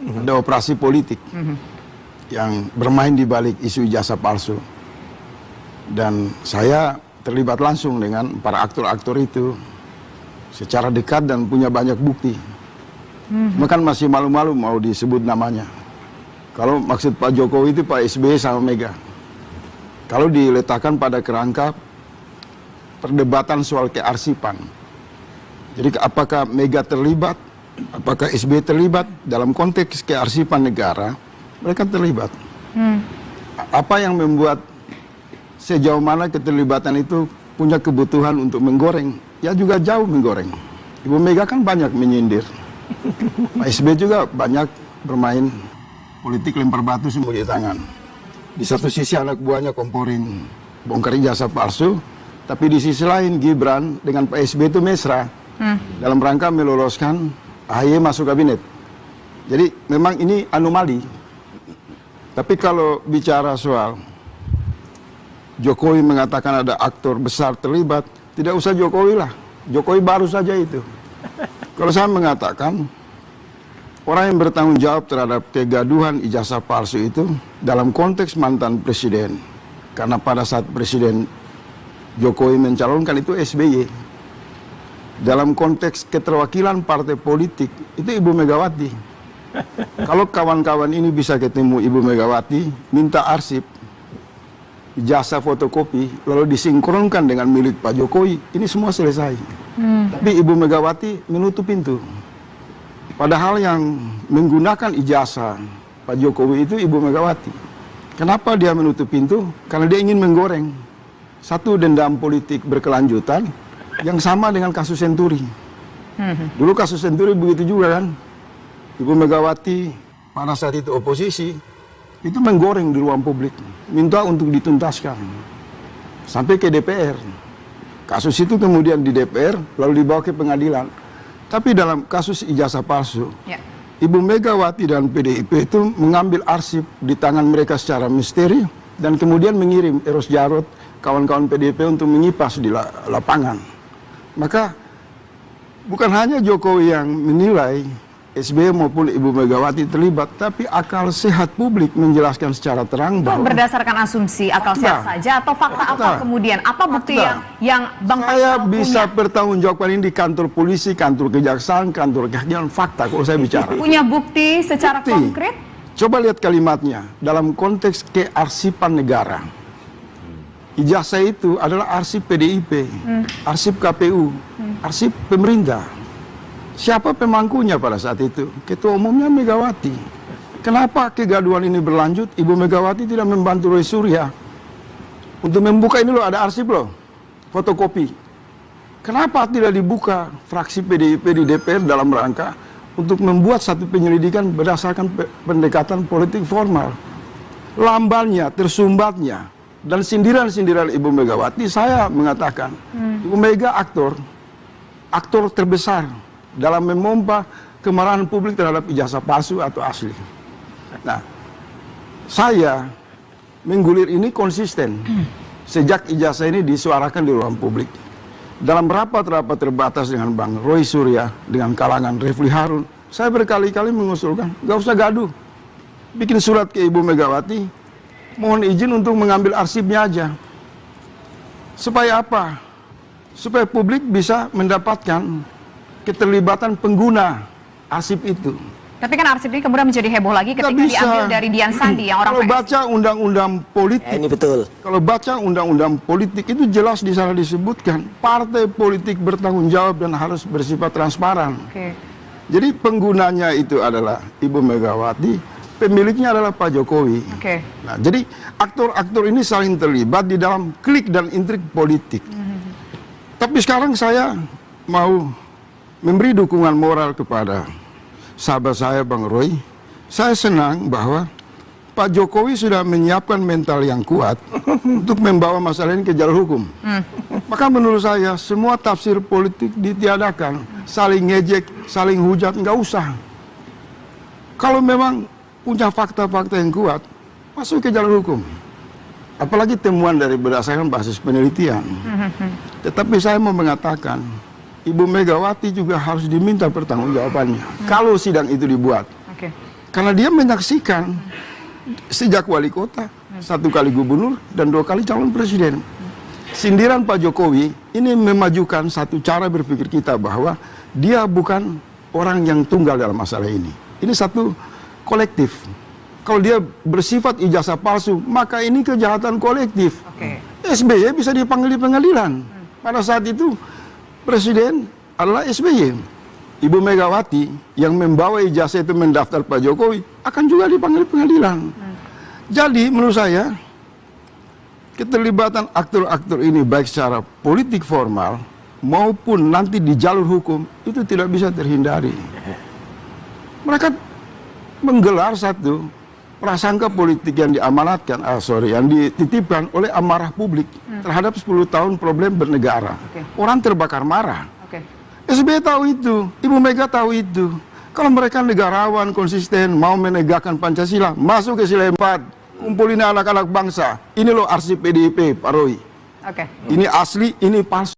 ada operasi politik yang bermain di balik isu ijazah palsu. Dan saya terlibat langsung dengan para aktor-aktor itu secara dekat dan punya banyak bukti. Bahkan masih malu-malu mau disebut namanya. Kalau maksud Pak Jokowi itu Pak SBY sama Mega. Kalau diletakkan pada kerangka perdebatan soal kearsipan. Jadi apakah Mega terlibat, apakah SBY terlibat dalam konteks kearsipan negara, mereka terlibat. Apa yang membuat sejauh mana keterlibatan itu punya kebutuhan untuk menggoreng? Ya juga jauh menggoreng. Ibu Mega kan banyak menyindir. Pak SBY juga banyak bermain politik lempar batu sembunyi tangan. Di satu sisi anak buahnya komporin bongkar ijazah palsu, tapi di sisi lain Gibran dengan Pak SBY itu mesra dalam rangka meloloskan AHY masuk kabinet. Jadi memang ini anomali. Tapi kalau bicara soal Jokowi mengatakan ada aktor besar terlibat, tidak usah Jokowi lah. Jokowi baru saja itu. Kalau saya mengatakan orang yang bertanggung jawab terhadap kegaduhan ijazah palsu itu dalam konteks mantan presiden. Karena pada saat Presiden Jokowi mencalonkan itu SBY. Dalam konteks keterwakilan partai politik itu Ibu Megawati. Kalau kawan-kawan ini bisa ketemu Ibu Megawati, minta arsip, ijazah fotokopi, lalu disinkronkan dengan milik Pak Jokowi, ini semua selesai. Tapi Ibu Megawati menutup pintu. Padahal yang menggunakan ijazah Pak Jokowi itu Ibu Megawati. Kenapa dia menutup pintu? Karena dia ingin menggoreng satu dendam politik berkelanjutan yang sama dengan kasus Senturi. Dulu kasus Senturi begitu juga kan. Ibu Megawati pada saat itu oposisi, itu menggoreng di ruang publik, minta untuk dituntaskan. Sampai ke DPR. Kasus itu kemudian di DPR, lalu dibawa ke pengadilan. Tapi dalam kasus ijazah palsu, Ibu Megawati dan PDIP itu mengambil arsip di tangan mereka secara misteri, dan kemudian mengirim Eros Jarot, kawan-kawan PDIP untuk mengipas di lapangan. Maka bukan hanya Jokowi yang menilai SBY maupun Ibu Megawati terlibat, tapi akal sehat publik menjelaskan secara terang bahwa berdasarkan asumsi akal sehat saja atau fakta apa kemudian? Apa bukti yang Bang saya Faisal bisa punya? pertanggungjawabkan ini di kantor polisi, kantor kejaksaan, kantor kehakiman, fakta kalau saya bicara. Punya bukti secara konkret? Coba lihat kalimatnya dalam konteks kearsipan negara. Ijazah itu adalah arsip PDIP, arsip KPU, arsip pemerintah. Siapa pemangkunya pada saat itu? Ketua umumnya Megawati. Kenapa kegaduhan ini berlanjut? Ibu Megawati tidak membantu Roy Surya untuk membuka ini loh, ada arsip loh, fotokopi. Kenapa tidak dibuka fraksi PDIP di DPR dalam rangka untuk membuat satu penyelidikan berdasarkan pendekatan politik formal? Lambannya, tersumbatnya, dan sindiran-sindiran Ibu Megawati, saya mengatakan, Ibu Mega aktor terbesar dalam memompa kemarahan publik terhadap ijazah palsu atau asli. Nah, saya menggulir ini konsisten sejak ijazah ini disuarakan di ruang publik. Dalam rapat-rapat terbatas dengan Bang Roy Surya, dengan kalangan Refli Harun, saya berkali-kali mengusulkan, gak usah gaduh. Bikin surat ke Ibu Megawati, mohon izin untuk mengambil arsipnya aja. Supaya apa? Supaya publik bisa mendapatkan keterlibatan pengguna arsip itu. Tapi kan arsip ini kemudian menjadi heboh lagi ketika diambil dari Dian Sandi yang orang Kalau baca undang-undang politik, ini betul. Kalau baca undang-undang politik itu jelas di sana disebutkan partai politik bertanggung jawab dan harus bersifat transparan. Jadi penggunanya itu adalah Ibu Megawati, pemiliknya adalah Pak Jokowi. Nah, jadi aktor-aktor ini saling terlibat di dalam klik dan intrik politik. Tapi sekarang saya mau memberi dukungan moral kepada sahabat saya Bang Roy. Saya senang bahwa Pak Jokowi sudah menyiapkan mental yang kuat untuk membawa masalah ini ke jalur hukum. Maka menurut saya semua tafsir politik ditiadakan, saling ngejek, saling hujat, nggak usah. Kalau memang punya fakta-fakta yang kuat, masuk ke jalur hukum. Apalagi temuan dari berdasarkan basis penelitian. Tetapi saya mau mengatakan, Ibu Megawati juga harus diminta pertanggungjawabannya kalau sidang itu dibuat. Karena dia menyaksikan sejak wali kota, 1 kali gubernur, dan 2 kali calon presiden. Sindiran Pak Jokowi ini memajukan satu cara berpikir kita bahwa dia bukan orang yang tunggal dalam masalah ini. Ini satu kolektif. Kalau dia bersifat ijazah palsu, maka ini kejahatan kolektif. SBY bisa dipanggil di pengadilan. Pada saat itu, presiden adalah SBY. Ibu Megawati yang membawa ijazah itu mendaftar Pak Jokowi akan juga dipanggil pengadilan. Jadi menurut saya, keterlibatan aktor-aktor ini baik secara politik formal maupun nanti di jalur hukum itu tidak bisa terhindari. Mereka menggelar satu prasangka politik yang diamanatkan, yang dititipkan oleh amarah publik terhadap 10 tahun problem bernegara. Orang terbakar marah. SBY tahu itu, Ibu Mega tahu itu. Kalau mereka negarawan, konsisten, mau menegakkan Pancasila, masuk ke sila 4, kumpulin anak-anak bangsa. Ini loh arsip PDIP, Pak Roy. Ini asli, ini palsu.